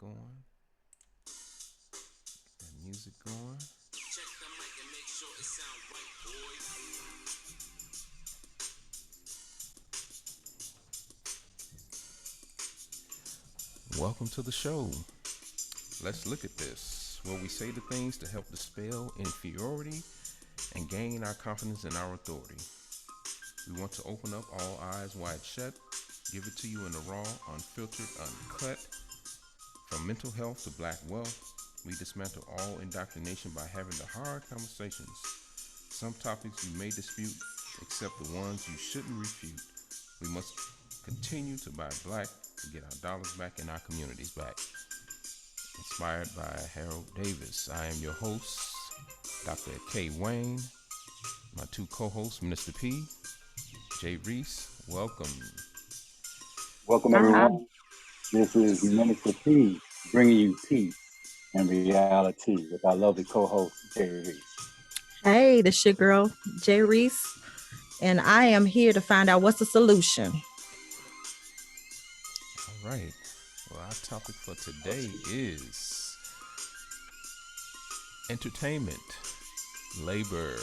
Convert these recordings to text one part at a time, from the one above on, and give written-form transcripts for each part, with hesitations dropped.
going. That music going. Check the mic and make sure it sound right, boys. Welcome to the show. Let's look at this, where we say the things to help dispel inferiority and gain our confidence in our authority. We want to open up all eyes wide shut, give it to you in the raw, unfiltered, uncut. From mental health to black wealth, we dismantle all indoctrination by having the hard conversations. Some topics you may dispute, except the ones you shouldn't refute. We must continue to buy black to get our dollars back and our communities back. Inspired by Harold Davis, I am your host, Dr. K. Wayne. My two co-hosts, Minister P, J. REECE. Welcome. Welcome, everyone. This is Minister P bringing you peace and reality with our lovely co-host, J. Reese. Hey, this your girl, J. Reese, and I am here to find out what's the solution. All right. Well, our topic for today is entertainment, labor.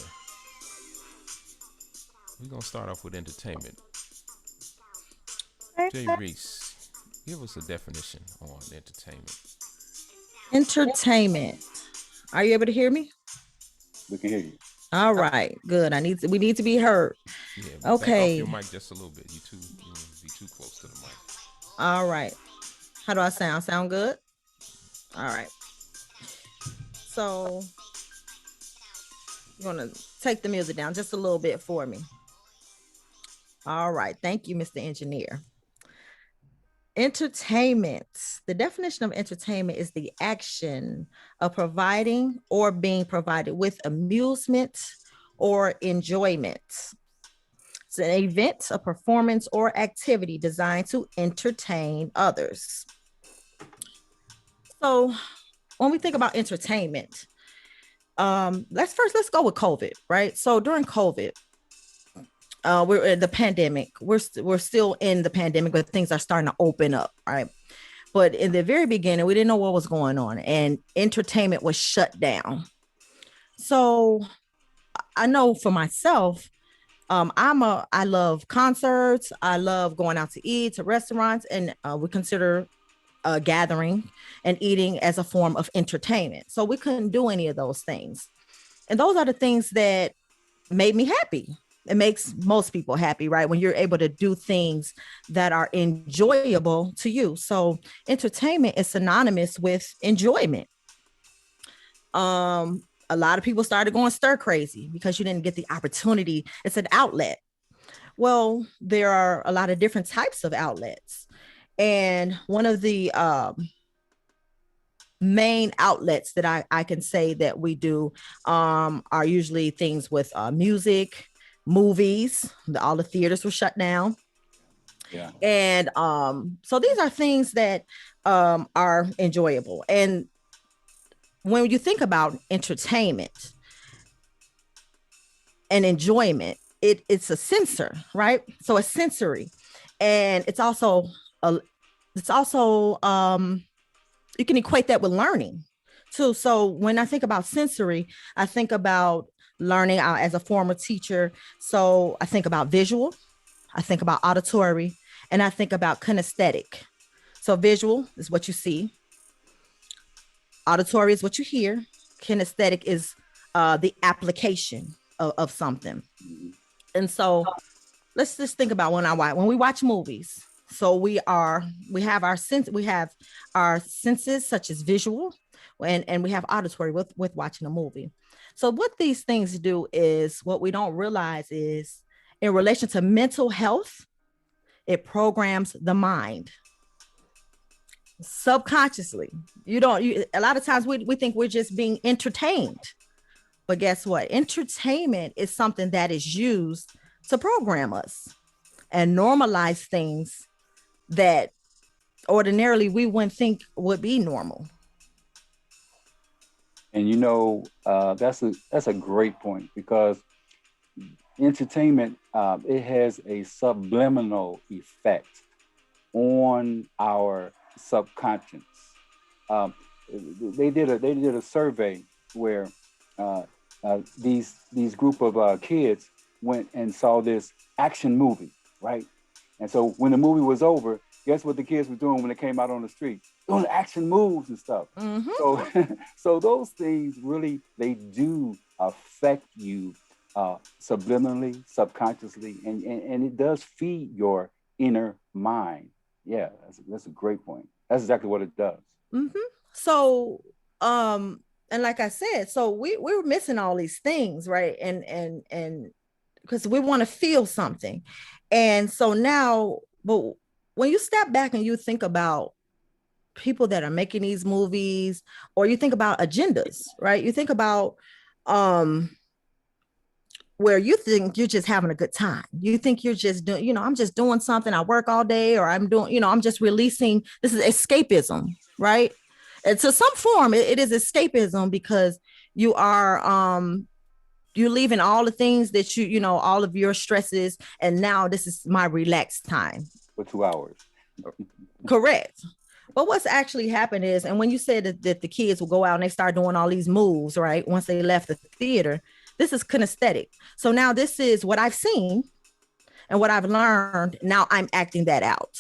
We're going to start off with entertainment. J. Reese, give us a definition on entertainment. Entertainment. Are you able to hear me? We can hear you. All right, good. We need to be heard. Yeah, okay. Back off your mic just a little bit. You be too close to the mic. All right. How do I sound? Sound good? All right. So you're gonna take the music down just a little bit for me. All right. Thank you, Mr. Engineer. Entertainment. The definition of entertainment is the action of providing or being provided with amusement or enjoyment. It's an event, a performance, or activity designed to entertain others. So when we think about entertainment, let's go with COVID, right? So during COVID, we're in the pandemic. We're still in the pandemic, but things are starting to open up, right? But in the very beginning, we didn't know what was going on, and entertainment was shut down. So I know for myself, I love concerts. I love going out to eat to restaurants, and we consider gathering and eating as a form of entertainment. So we couldn't do any of those things, and those are the things that made me happy. It makes most people happy, right? When you're able to do things that are enjoyable to you. So entertainment is synonymous with enjoyment. A lot of people started going stir crazy because you didn't get the opportunity. It's an outlet. Well, there are a lot of different types of outlets. And one of the main outlets that I can say that we do are usually things with music, movies. All the theaters were shut down. Yeah. And so these are things that are enjoyable. And when you think about entertainment and enjoyment, it's a sensor, right? So it's sensory, and it's also you can equate that with learning too. So when I think about sensory, I think about learning as a former teacher. So I think about visual, I think about auditory, and I think about kinesthetic. So visual is what you see. Auditory is what you hear. Kinesthetic is the application of something. And so let's just think about when we watch movies. So we have our senses such as visual, and we have auditory with watching a movie. So what these things do is, what we don't realize is, in relation to mental health, it programs the mind subconsciously. A lot of times we think we're just being entertained, but guess what? Entertainment is something that is used to program us and normalize things that ordinarily we wouldn't think would be normal. And that's a great point, because entertainment, it has a subliminal effect on our subconscious. Um, they did a survey where uh, these group of kids went and saw this action movie, right? And so when the movie was over, guess what the kids were doing when they came out on the street? Doing action moves and stuff. Mm-hmm. So so those things really, they do affect you subliminally, subconsciously, and it does feed your inner mind. Yeah, that's a great point. That's exactly what it does. Mm-hmm. So, and like I said, so we were missing all these things, right? And because we want to feel something. And so now, but when you step back and you think about people that are making these movies, or you think about agendas, right? You think about where you think you're just having a good time. You think you're just doing, I'm just doing something. I work all day, or I'm doing, I'm just releasing. This is escapism, right? And to some form, it is escapism, because you are you're leaving all the things that all of your stresses, and now this is my relaxed time for 2 hours. Correct. But what's actually happened is, and when you said that the kids will go out and they start doing all these moves, right? Once they left the theater, this is kinesthetic. So now this is what I've seen and what I've learned. Now I'm acting that out.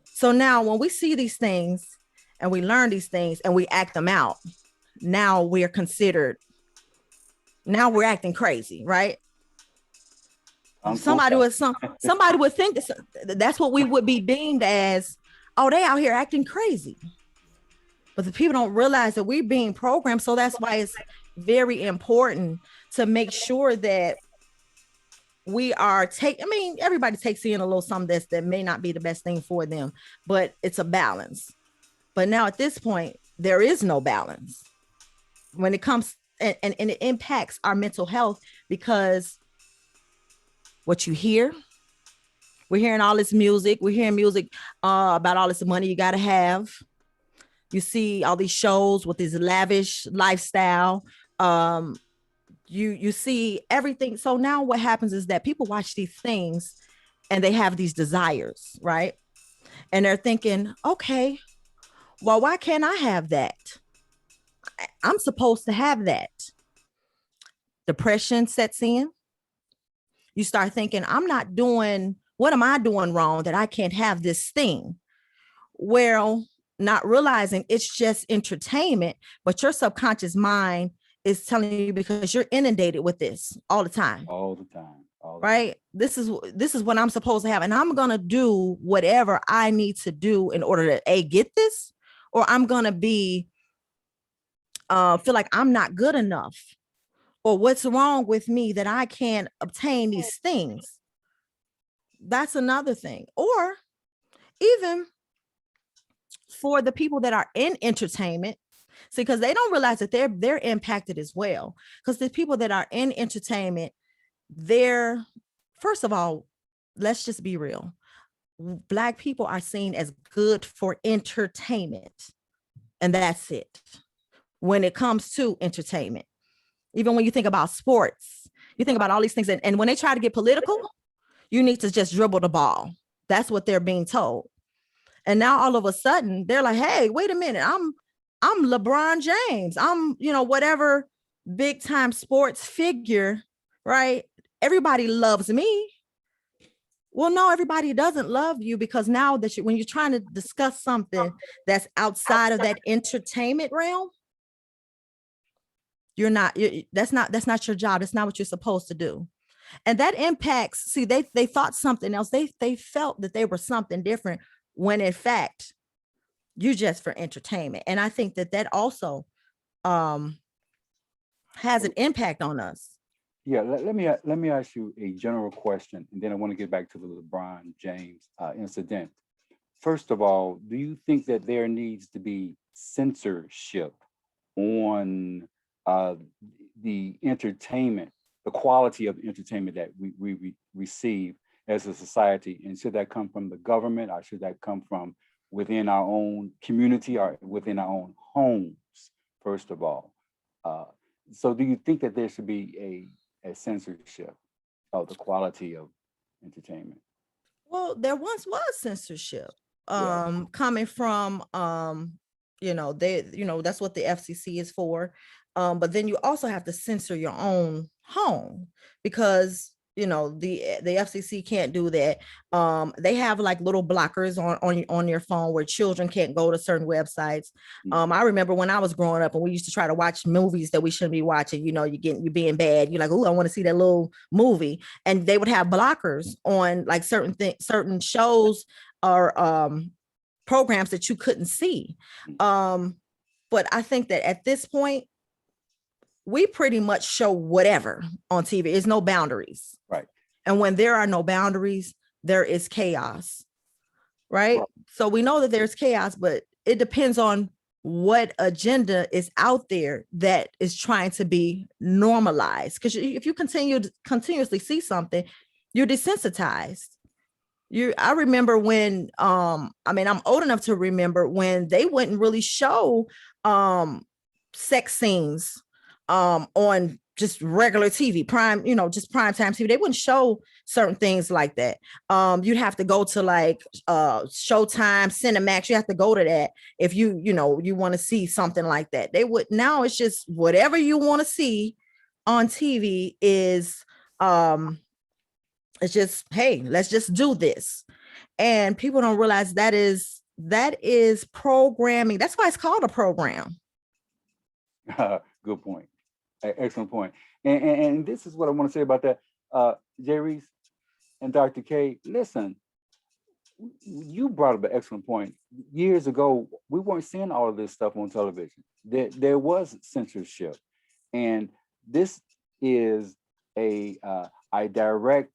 So now when we see these things and we learn these things and we act them out, now we're considered, now we're acting crazy, right? Somebody would think that's what we would be deemed as, oh, they out here acting crazy. But the people don't realize that we're being programmed. So that's why it's very important to make sure that we are everybody takes in a little something that may not be the best thing for them, but it's a balance. But now at this point, there is no balance when it comes, and it impacts our mental health, because what you hear, we're hearing all this music, we're hearing music about all this money you got to have. You see all these shows with this lavish lifestyle. You see everything. So now what happens is that people watch these things and they have these desires, right? And they're thinking, okay, well, why can't I have that? I'm supposed to have that. Depression sets in. You start thinking, what am I doing wrong that I can't have this thing? Well, not realizing it's just entertainment, but your subconscious mind is telling you, because you're inundated with this all the time. Right? This is what I'm supposed to have. And I'm going to do whatever I need to do in order to get this, or I'm going to feel like I'm not good enough, or what's wrong with me that I can't obtain these things. That's another thing. Or even for the people that are in entertainment, see, because they don't realize that they're impacted as well. Because the people that are in entertainment, they're, first of all, let's just be real. Black people are seen as good for entertainment. And that's it. When it comes to entertainment, even when you think about sports, you think about all these things. And when they try to get political, you need to just dribble the ball. That's what they're being told. And now all of a sudden they're like, hey, wait a minute. I'm LeBron James. I'm, whatever big time sports figure, right? Everybody loves me. Well, no, everybody doesn't love you, because now that when you're trying to discuss something that's outside of that entertainment realm, that's not your job. That's not what you're supposed to do. And that impacts, see, they thought something else. They felt that they were something different, when in fact, you're just for entertainment. And I think that also has an impact on us. Yeah, let me ask you a general question, and then I want to get back to the LeBron James incident. First of all, do you think that there needs to be censorship on the entertainment, the quality of entertainment that we receive as a society? And should that come from the government, or should that come from within our own community, or within our own homes, first of all? So do you think that there should be a censorship of the quality of entertainment? Well, there once was censorship coming from That's what the FCC is for. But then you also have to censor your own home, because the FCC can't do that. They have like little blockers on your phone where children can't go to certain websites. I remember when I was growing up and we used to try to watch movies that we shouldn't be watching. You're being bad. You're like, oh, I want to see that little movie, and they would have blockers on like certain shows or programs that you couldn't see. But I think that at this point, we pretty much show whatever on TV. There's no boundaries. Right. And when there are no boundaries, there is chaos. Right. So we know that there's chaos, but it depends on what agenda is out there that is trying to be normalized. Because if you continuously see something, you're desensitized. I remember when I'm old enough to remember when they wouldn't really show sex scenes on just regular TV, just prime time TV. They wouldn't show certain things like that. You'd have to go to like Showtime, Cinemax. You have to go to that if you want to see something like that. Now it's just whatever you want to see on TV is it's just, hey, let's just do this. And people don't realize that is programming. That's why it's called a program. Good point. Excellent point. And this is what I want to say about that. REECE and Dr. K, listen, you brought up an excellent point. Years ago, we weren't seeing all of this stuff on television. There was censorship. And this is a direct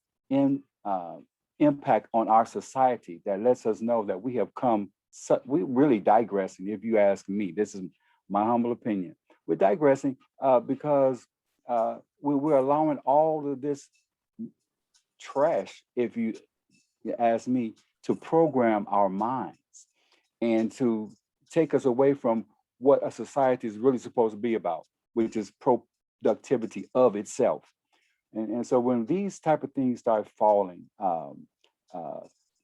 impact on our society that lets us know that we have we're really digressing, if you ask me. This is my humble opinion. We're digressing because we're allowing all of this trash, if you ask me, to program our minds and to take us away from what a society is really supposed to be about, which is productivity of itself. And so when these type of things start falling,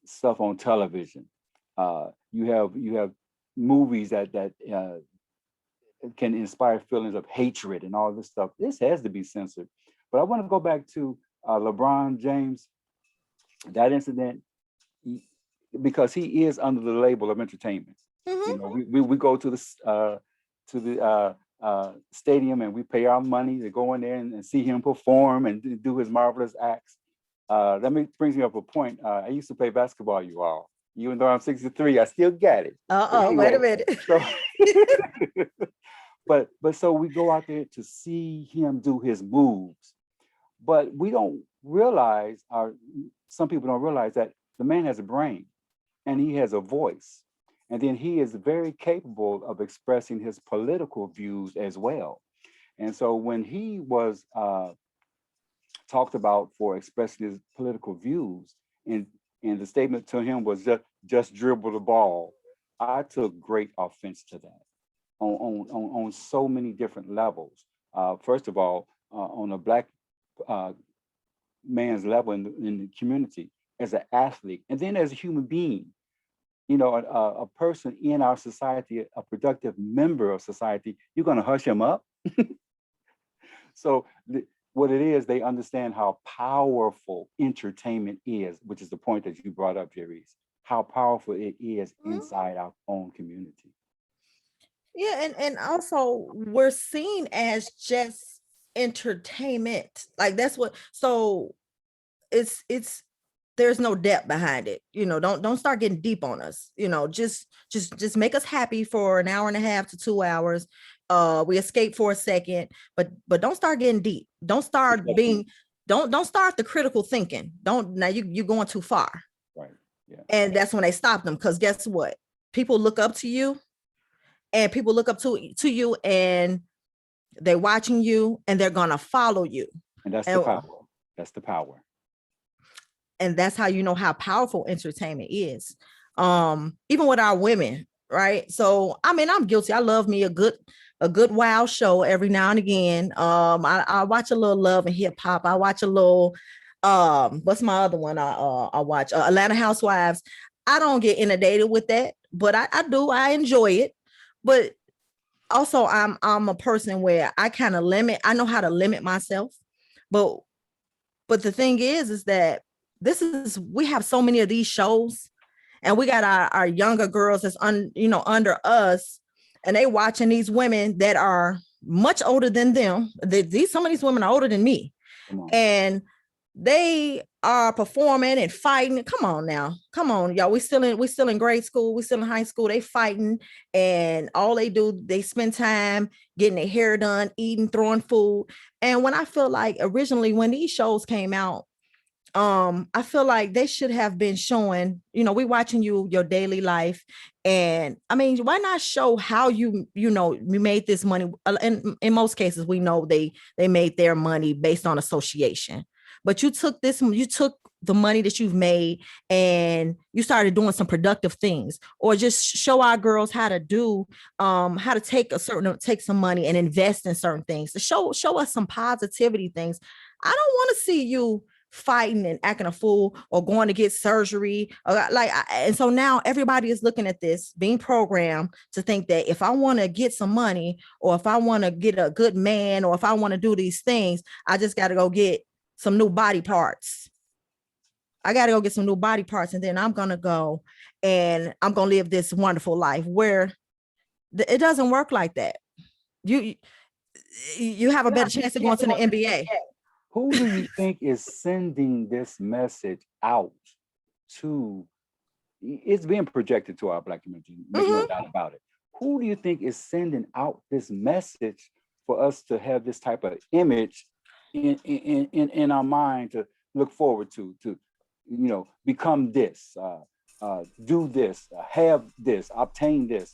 stuff on television, you have movies that can inspire feelings of hatred and all this stuff. This has to be censored. But I want to go back to LeBron James, that incident, because he is under the label of entertainment. Mm-hmm. We go to the stadium and we pay our money to go in there and see him perform and do his marvelous acts. That brings me up a point. I used to play basketball, you all. Even though I'm 63, I still got it. Wait a minute. But so we go out there to see him do his moves. But we don't realize, or some people don't realize, that the man has a brain and he has a voice. And then he is very capable of expressing his political views as well. And so when he was talked about for expressing his political views, and the statement to him was just dribble the ball, I took great offense to that on so many different levels. First of all, on a Black man's level in the community, as an athlete, and then as a human being. A person in our society, a productive member of society, you're going to hush him up. So what it is, they understand how powerful entertainment is, which is the point that you brought up, REECE, how powerful it is inside our own community. Yeah, and also we're seen as just entertainment. Like that's what, so it's there's no depth behind it. Don't start getting deep on us. Just make us happy for an hour and a half to 2 hours. We escape for a second, but don't start getting deep. Don't start don't start the critical thinking. Now you're going too far. Right. Yeah. And that's when they stop them, because guess what? People look up to you, and people look up to you, and they're watching you, and they're gonna follow you. And that's the power. That's the power. And that's how you know how powerful entertainment is. Even with our women, right? So I'm guilty. I love me a good wild show every now and again. I watch a little Love and Hip Hop. I watch a little what's my other one? I watch Atlanta Housewives. I don't get inundated with that, but I do. I enjoy it. but also I'm a person where I kind of limit. I know how to limit myself, but the thing is that we have so many of these shows, and we got our younger girls that's under us, and they watching these women that are much older than them. Some of these women are older than me, and they are performing and fighting. Come on now, come on, y'all. We still in grade school. We still in high school. They fighting, and all they do, they spend time getting their hair done, eating, throwing food. And when I feel like originally when these shows came out, I feel like they should have been showing, we watching your daily life. And I mean, why not show how you made this money? And in most cases, we know they made their money based on association. But you took the money that you've made and you started doing some productive things, or just show our girls how to do, how to take some money and invest in certain things, to show us some positivity things. I don't want to see you fighting and acting a fool or going to get surgery, and so now everybody is looking at this, being programmed to think that if I want to get some money, or if I want to get a good man, or if I want to do these things, I just got to go get some new body parts. I got to go get some new body parts, and then I'm going to go and I'm going to live this wonderful life, where it doesn't work like that. You have a better chance of going to the NBA. Who do you think is sending this message out to? It's being projected to our Black community, make no doubt about it. Who do you think is sending out this message for us to have this type of image in our mind, to look forward to become this, do this, have this, obtain this?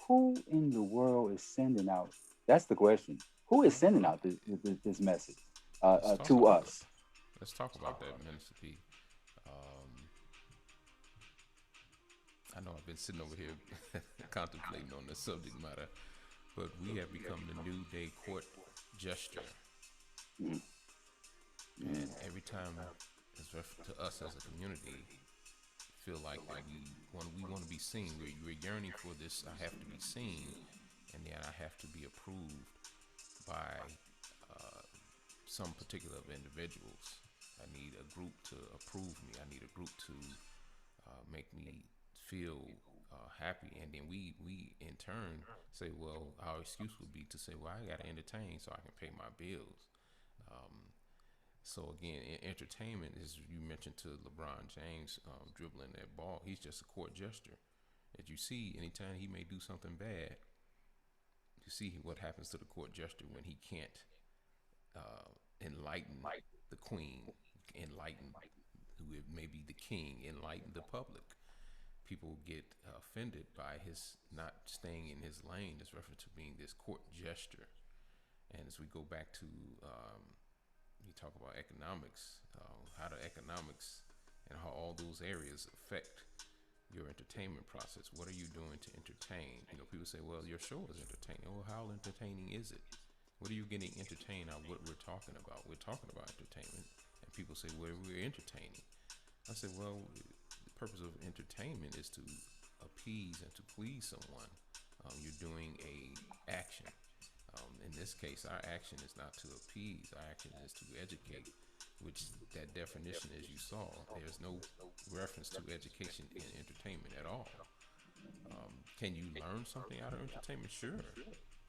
Who in the world is sending out? That's the question. Who is sending out this message to us? Let's talk about that, Minister P. I know I've been sitting over here contemplating on this subject matter, but we have become the new day court gesture. And every time it's referred to us as a community, feel like we want to be seen. We're yearning for this. I have to be seen, and then I have to be approved by some particular individuals. I need a group to approve me. I need a group to make me feel happy. And then we in turn say, well, our excuse would be to say, well, I got to entertain so I can pay my bills. So again, entertainment, as you mentioned to LeBron James dribbling that ball, he's just a court gesture. As you see, anytime he may do something bad, you see what happens to the court gesture when he can't enlighten the queen, enlighten who it may be the king, enlighten the public. People get offended by his not staying in his lane. It's referred to being this court gesture. And as we go back to, you talk about economics, how the economics and how all those areas affect your entertainment process. What are you doing to entertain? People say, well, your show is entertaining. Well, how entertaining is it? What are you getting entertained out? What we're talking about? We're talking about entertainment. And people say, well, we're entertaining. I said, well, the purpose of entertainment is to appease and to please someone. You're doing a action. In this case, our action is not to appease. Our action is to educate, which that definition, as you saw, there's no reference to education in entertainment at all. Can you learn something out of entertainment? Sure.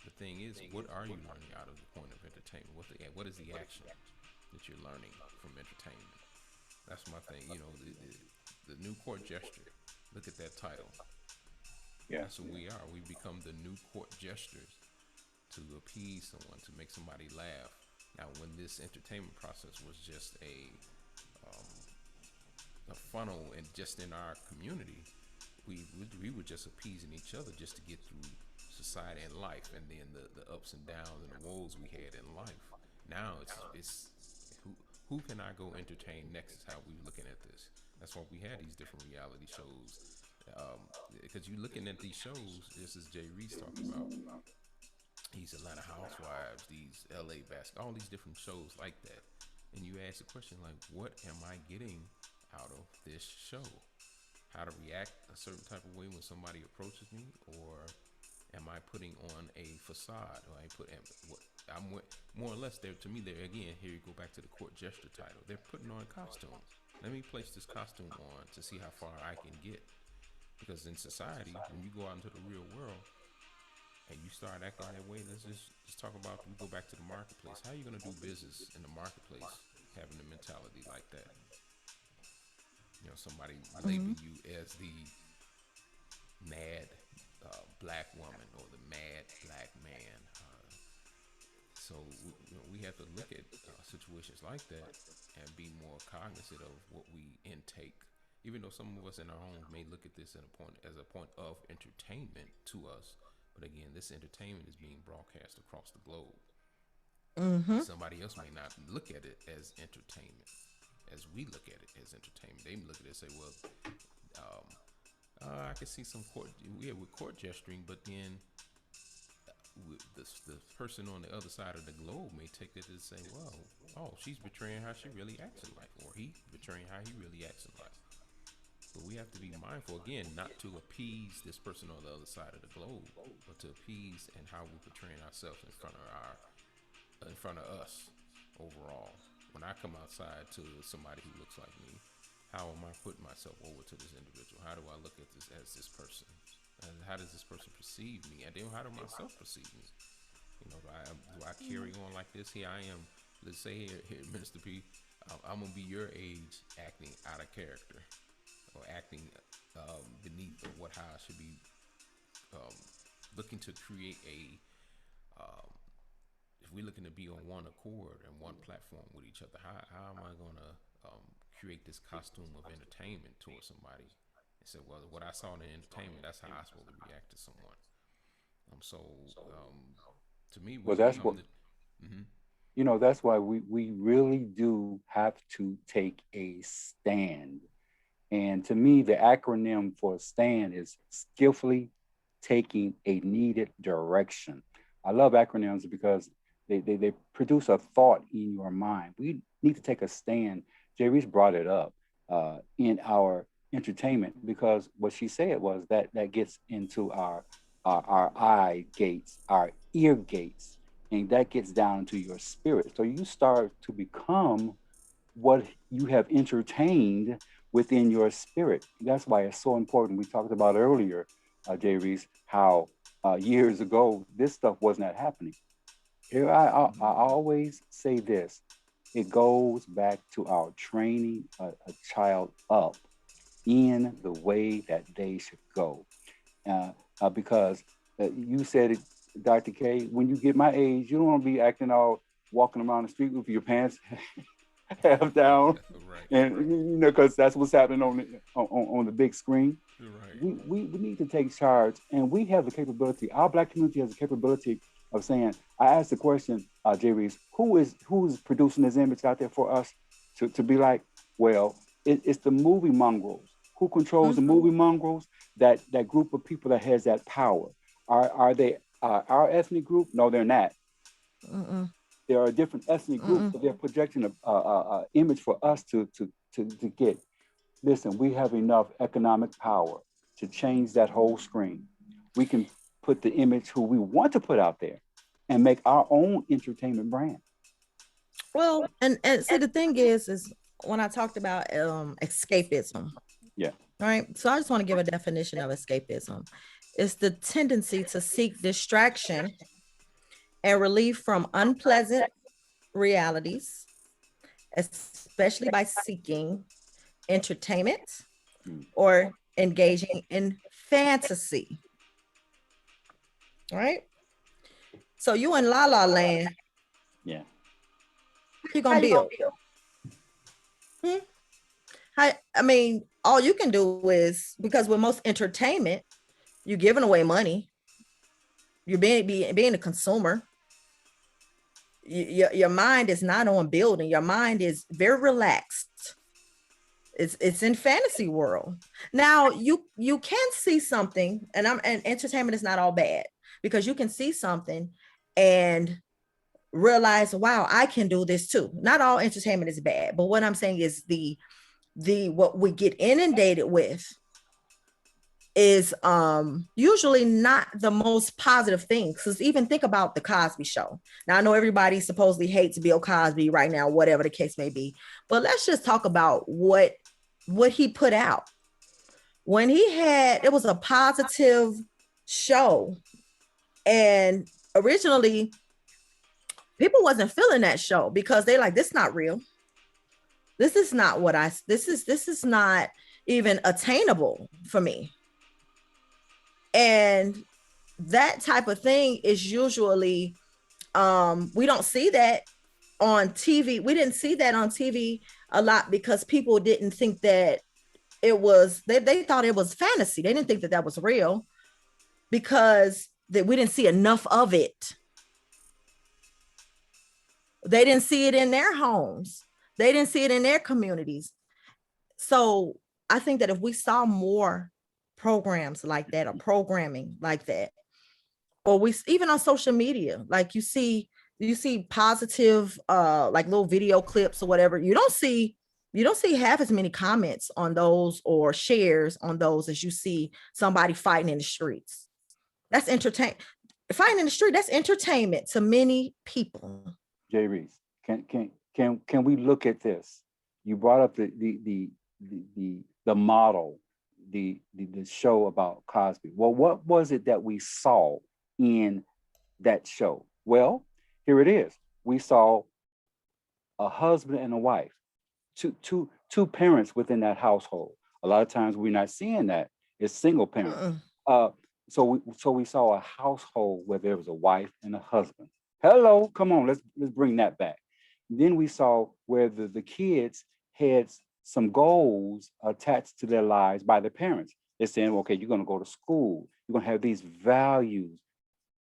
The thing is, what are you learning out of the point of entertainment? What is the action that you're learning from entertainment? That's my thing. The new court gesture. Look at that title. Yeah. That's what we are. We become the new court gestures to appease someone, to make somebody laugh. Now, when this entertainment process was just a funnel and just in our community, we were just appeasing each other just to get through society and life, and then the ups and downs and the woes we had in life. Now it's who can I go entertain next is how we're looking at this. That's why we had these different reality shows, because you're looking at these shows, this is Jay Reese talking about, these Atlanta Housewives, these LA Basketball, all these different shows like that. And you ask the question, like, what am I getting out of this show? How to react a certain type of way when somebody approaches me, or Am I putting on a facade, or I'm more or less there? To me, there again, here you go back to the court gesture title. They're putting on a costume. Let me place this costume on to see how far I can get. Because in society, when you go out into the real world and you start acting that way, let's just talk about, we go back to the marketplace. How are you going to do business in the marketplace having a mentality like that? You know, somebody labeling you as the mad black woman or the mad black man. So we have to look at situations like that and be more cognizant of what we intake. Even though some of us in our homes may look at this as a point of entertainment to us, but again, this entertainment is being broadcast across the globe. Somebody else may not look at it as entertainment, as we look at it as entertainment. They look at it and say, "Well, I can see some court gesturing," but then the person on the other side of the globe may take it and say, "Well, oh, she's betraying how she really acts in life, or he betraying how he really acts in life." But we have to be mindful, again, not to appease this person on the other side of the globe, but to appease and how we're portraying ourselves in front of us overall. When I come outside to somebody who looks like me, how am I putting myself over to this individual? How do I look at this as this person? And how does this person perceive me? And then how do myself perceive me? You know, do I carry on like this? Here I am. Let's say here Minister P, I'm gonna be your age, acting out of character, or acting beneath of how I should be, looking to create if we're looking to be on one accord and one platform with each other, how am I going to create this costume of entertainment towards somebody and say, well, what I saw in the entertainment, that's how I'm supposed to react to someone. To me, Well, that's what, that's why we really do have to take a stand. And to me, the acronym for stand is skillfully taking a needed direction. I love acronyms because they produce a thought in your mind. We need to take a stand. Jay Reese brought it up in our entertainment, because what she said was that gets into our eye gates, our ear gates, and that gets down into your spirit. So you start to become what you have entertained within your spirit. That's why it's so important. We talked about earlier, Jay Reese, how years ago this stuff was not happening. Here I always say this: it goes back to our training a child up in the way that they should go. Because you said it, Dr. K, when you get my age, you don't want to be acting all walking around the street with your pants half down, right. And because that's what's happening on the big screen. Right. We need to take charge, and we have the capability. Our Black community has the capability of saying, I asked the question, Jay Reese, who is producing this image out there for us to be like? Well, it's the movie mongrels. Who controls the movie mongrels? That group of people that has that power. Are they our ethnic group? No, they're not. There are different ethnic groups, but they're projecting a image for us to get. Listen, we have enough economic power to change that whole screen. We can put the image who we want to put out there and make our own entertainment brand. Well, and see, the thing is when I talked about escapism. Yeah. Right. So I just want to give a definition of escapism. It's the tendency to seek distraction and relief from unpleasant realities, especially by seeking entertainment or engaging in fantasy. Right? So you in La La Land. Yeah. How you gonna build? I mean, all you can do is, because with most entertainment, you're giving away money. You're being a consumer. Your mind is not on building. Your mind is very relaxed. It's in fantasy world. Now you can see something, and entertainment is not all bad, because you can see something and realize, wow, I can do this too. Not all entertainment is bad, but what I'm saying is the what we get inundated with is usually not the most positive thing. Because even think about the Cosby Show. Now I know everybody supposedly hates Bill Cosby right now, whatever the case may be, but let's just talk about what he put out. When he had, it was a positive show, and originally people wasn't feeling that show because they like, this not real. This is not what I, this is not even attainable for me. And that type of thing is usually, we don't see that on TV. We didn't see that on TV a lot because people didn't think that it was, they thought it was fantasy. They didn't think that that was real because that we didn't see enough of it. They didn't see it in their homes. They didn't see it in their communities. So I think that if we saw more programs like that or programming like that, or we even on social media, like you see positive like little video clips or whatever, you don't see half as many comments on those or shares on those as you see somebody fighting in the streets. That's entertain Fighting in the street, that's entertainment to many people. Jay Reese, can we look at this? You brought up the model, the show about Cosby. Well, what was it that we saw in that show? Well, here it is. We saw a husband and a wife, two parents within that household. A lot of times we're not seeing that. It's single parents. So we saw a household where there was a wife and a husband. Hello, come on, let's bring that back. Then we saw where the kids had some goals attached to their lives by their parents. They're saying, okay, you're going to go to school. You're going to have these values.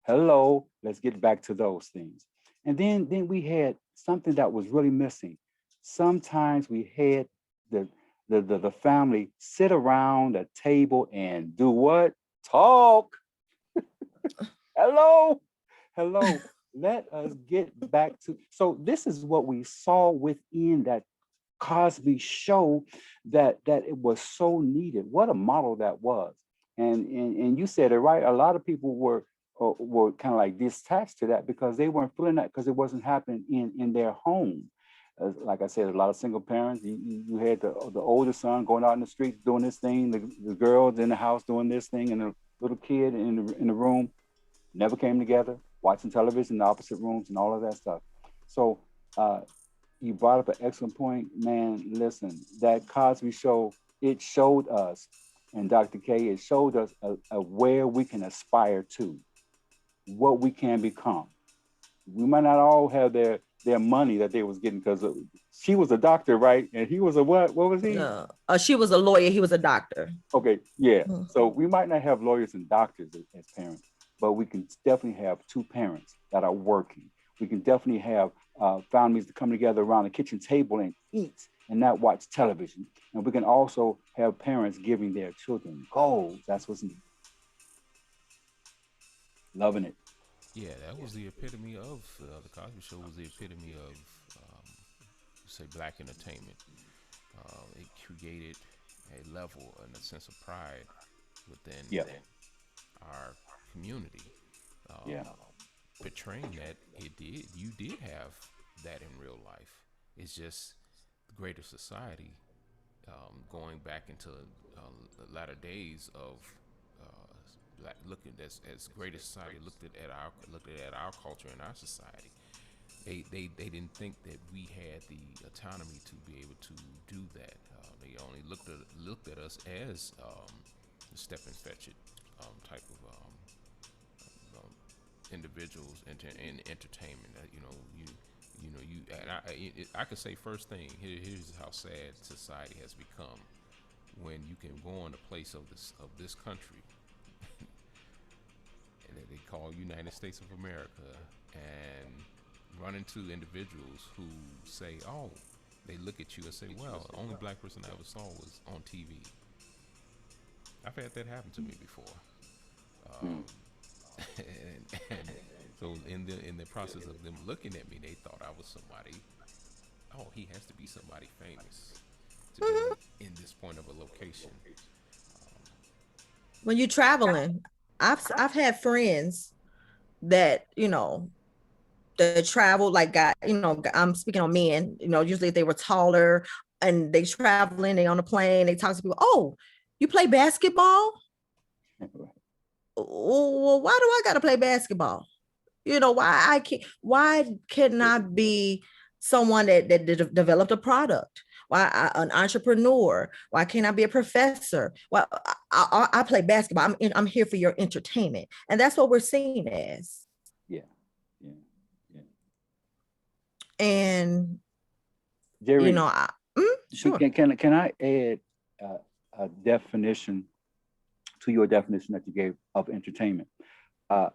Hello, let's get back to those things. And then we had something that was really missing. Sometimes we had the family sit around a table and do what? Talk. Hello. Let us get back to, so this is what we saw within that Cosby show, that it was so needed. What a model that was. And you said it right. A lot of people were kind of like detached to that because they weren't feeling that because it wasn't happening in their home. Like I said, a lot of single parents. You had the older son going out in the streets doing this thing, the girls in the house doing this thing, and the little kid in the room never came together, watching television in the opposite rooms and all of that stuff. So you brought up an excellent point, man. Listen, that Cosby show, it showed us, and Dr. K, it showed us a where we can aspire to, what we can become. We might not all have their money that they was getting because she was a doctor, right? And he was a what? What was he? She was a lawyer. He was a doctor. Okay, yeah. So we might not have lawyers and doctors as parents, but we can definitely have two parents that are working. We can definitely have families that come together around the kitchen table and eat and not watch television. And we can also have parents giving their children goals. That's what's needed. Loving it. Yeah, that was the epitome of the Cosby Show. Was the epitome of say black entertainment. It created a level and a sense of pride within our community. Portraying that you did have that in real life. It's just the greater society going back into the latter days of looking as greater society looked at our culture and our society. They didn't think that we had the autonomy to be able to do that. They only looked at us as the step and fetch it type of individuals in entertainment. I could say first thing. Here's how sad society has become when you can go on a place of this country and they call United States of America and run into individuals who say, oh, they look at you and say, well, the only black person I ever saw was on TV. I've had that happen to me before. And so in the process of them looking at me, they thought I was somebody. Oh, he has to be somebody famous to be in this point of a location. When you're traveling, I've had friends that, that travel, like, got, I'm speaking on men, usually they were taller and they traveling, they on a plane, they talk to people, oh, you play basketball? Well, why do I gotta play basketball? Why can I be someone that developed a product? An entrepreneur? Why can't I be a professor? Well, I play basketball. I'm here for your entertainment, and that's what we're seen as. Yeah, yeah, yeah. And Jerry, sure. can I add a definition to your definition that you gave of entertainment? I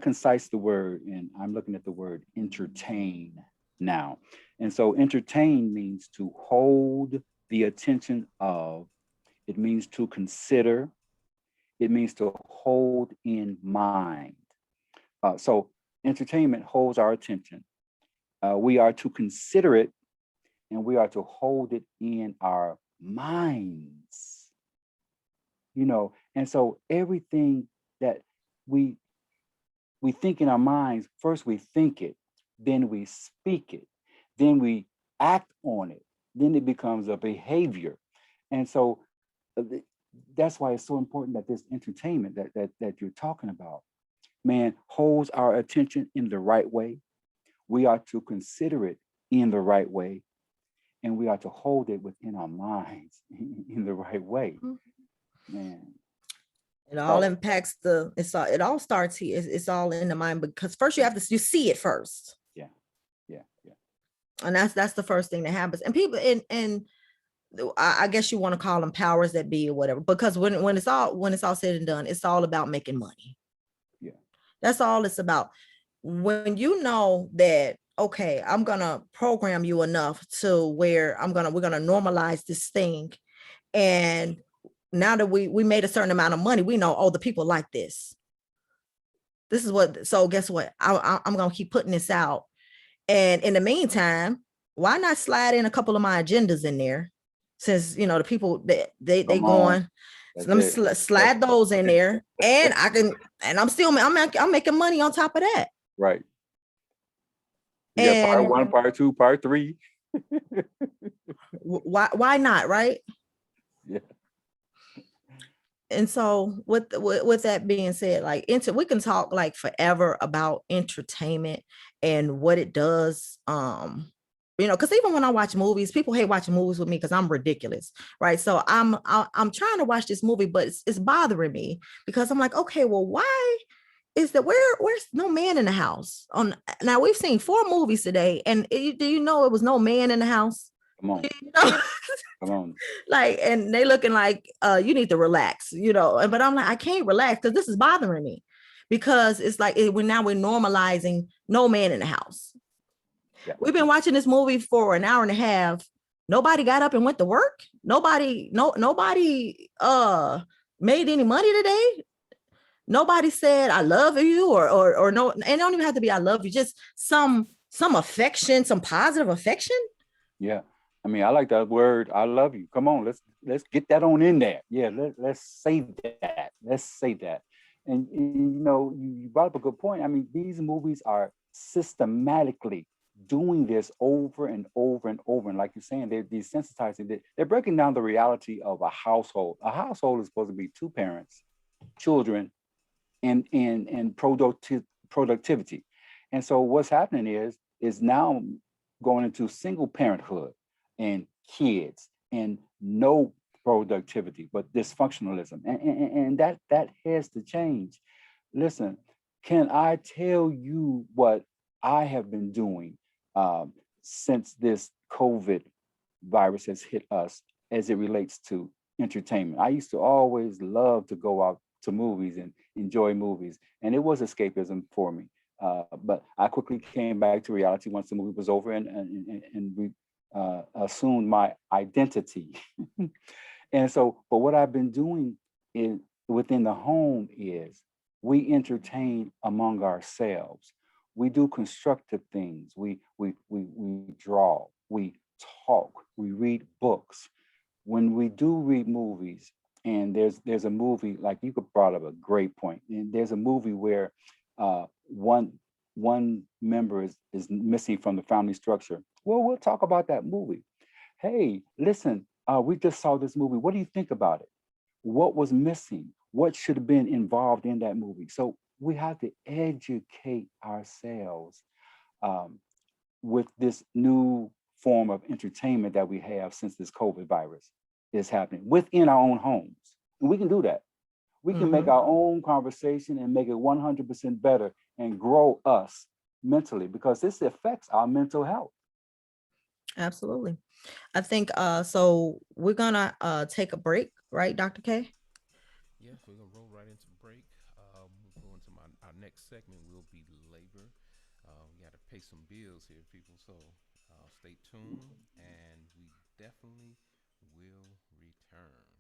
concise the word, and I'm looking at the word entertain now. And so entertain means to hold the attention of, it means to consider, it means to hold in mind. So entertainment holds our attention. We are to consider it, and we are to hold it in our minds. And so everything that we think in our minds, first we think it, then we speak it, then we act on it, then it becomes a behavior. And so that's why it's so important that this entertainment that you're talking about, man, holds our attention in the right way. We are to consider it in the right way, and we are to hold it within our minds in the right way. Man. It all impacts it all starts here. It's all in the mind, because first you see it first. Yeah. And that's the first thing that happens. And people, and I guess you want to call them powers that be or whatever, because when it's all said and done, it's all about making money. Yeah. That's all it's about. When you know that, okay, I'm gonna program you enough to where we're gonna normalize this thing, and now that we made a certain amount of money, we know, oh, the people like this. This is what, so guess what? I'm going to keep putting this out. And in the meantime, why not slide in a couple of my agendas in there? Since, the people that they going, so let me slide those in there, and I'm making money on top of that. Right. Yeah, part 1, part 2, part 3. Why not, right? Yeah. And so with that being said, like, we can talk like forever about entertainment and what it does. Because even when I watch movies, people hate watching movies with me because I'm ridiculous, right? So I'm trying to watch this movie, but it's bothering me, because I'm like, okay, well, why is that where's no man in the house? Now we've seen 4 movies today, and do you know it was no man in the house? Come on. Come on. Like, and they looking like, you need to relax, but I'm like, I can't relax because this is bothering me, because it's like we're normalizing no man in the house. Yeah. We've been watching this movie for an hour and a half. Nobody got up and went to work. Nobody made any money today. Nobody said I love you, or no, and it don't even have to be I love you, just some affection, some positive affection. Yeah. I mean, I like that word, I love you. Come on, let's get that on in there. Yeah, let's say that. Let's say that. And you brought up a good point. I mean, these movies are systematically doing this over and over and over. And like you're saying, they're desensitizing. They're breaking down the reality of a household. A household is supposed to be 2 parents, children, and productivity. And so what's happening is now going into single parenthood and kids and no productivity, but dysfunctionalism. And that has to change. Listen, can I tell you what I have been doing since this COVID virus has hit us as it relates to entertainment? I used to always love to go out to movies and enjoy movies, and it was escapism for me. But I quickly came back to reality once the movie was over, and we assumed my identity. And so, but what I've been doing within the home is we entertain among ourselves. We do constructive things. We draw, we talk, we read books. When we do read movies, And there's a movie, like you could brought up a great point. And there's a movie where one member is missing from the family structure. Well, we'll talk about that movie. Hey, listen, we just saw this movie. What do you think about it? What was missing? What should have been involved in that movie? So we have to educate ourselves um, with this new form of entertainment that we have since this COVID virus is happening within our own homes. And we can do that. We can make Mm-hmm. our own conversation and make it 100% better and grow us mentally because this affects our mental health. Absolutely. I think so we're gonna take a break, right, Dr. K? Yes, we're gonna roll right into break. We'll go into our next segment. Will be labor. We got to pay some bills here, people. So stay tuned, and we definitely will return.